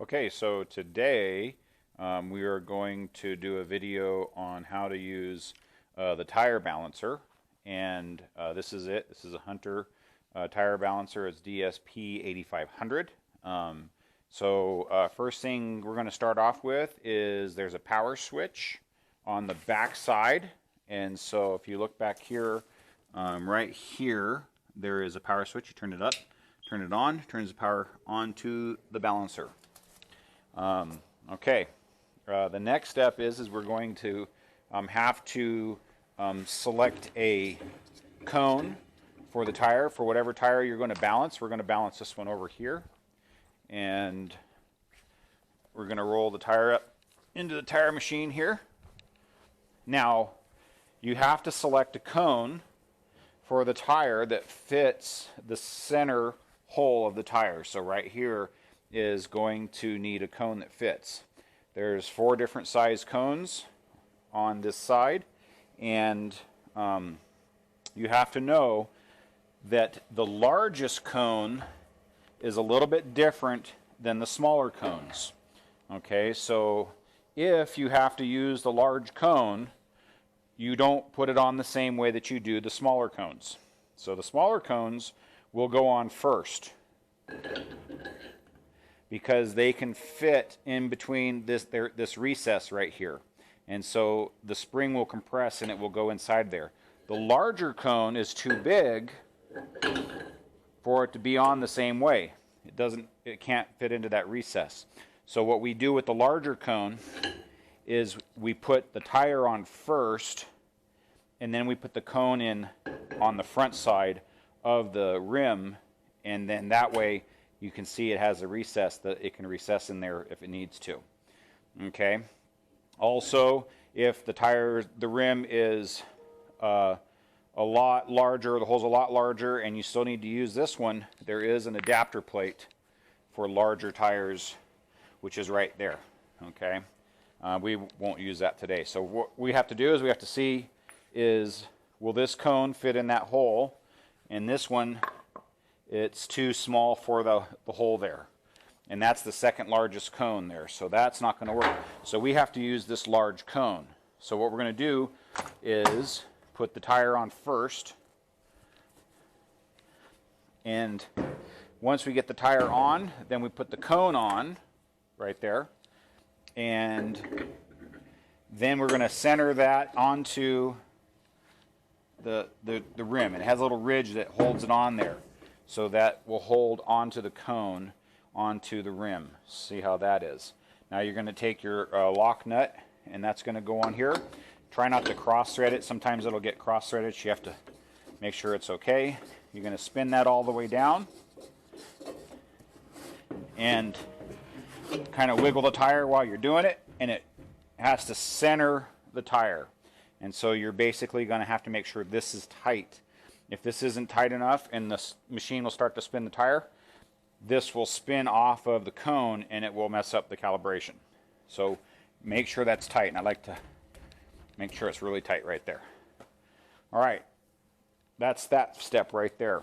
Okay, so today we are going to do a video on how to use the tire balancer, and this is it. This is a Hunter tire balancer. It's DSP 8500. First thing we're going to start off with is there's a power switch on the back side, and so if you look back here, right here, there is a power switch. You turn it up, turn it on, turns the power on to the balancer. Okay, the next step is we're going to have to select a cone for the tire, for whatever tire you're going to balance. We're going to balance this one over here, and we're going to roll the tire up into the tire machine here. Now, you have to select a cone for the tire that fits the center hole of the tire. So right here is going to need a cone that fits. There's 4 different size cones on this side, and you have to know that the largest cone is a little bit different than the smaller cones. Okay, so if you have to use the large cone, you don't put it on the same way that you do the smaller cones. So the smaller cones will go on first, because they can fit in between this recess right here. And so the spring will compress and it will go inside there. The larger cone is too big for it to be on the same way. It can't fit into that recess. So what we do with the larger cone is we put the tire on first, and then we put the cone in on the front side of the rim, and then that way you can see it has a recess that it can recess in there if it needs to. Okay. Also, if the rim is a lot larger, the hole's a lot larger, and you still need to use this one, there is an adapter plate for larger tires, which is right there. Okay. We won't use that today. So what we have to do is we have to see will this cone fit in that hole, and this one, it's too small for the hole there. And that's the second largest cone there. So that's not going to work. So we have to use this large cone. So what we're going to do is put the tire on first. And once we get the tire on, then we put the cone on right there. And then we're going to center that onto the rim. It has a little ridge that holds it on there. So that will hold onto the cone, onto the rim. See how that is. Now you're going to take your lock nut, and that's going to go on here. Try not to cross thread it. Sometimes it'll get cross threaded, so you have to make sure it's okay. You're going to spin that all the way down and kind of wiggle the tire while you're doing it, and it has to center the tire. And so you're basically going to have to make sure this is tight. If this isn't tight enough and the machine will start to spin the tire, this will spin off of the cone and it will mess up the calibration. So make sure that's tight, and I like to make sure it's really tight right there. All right, that's that step right there.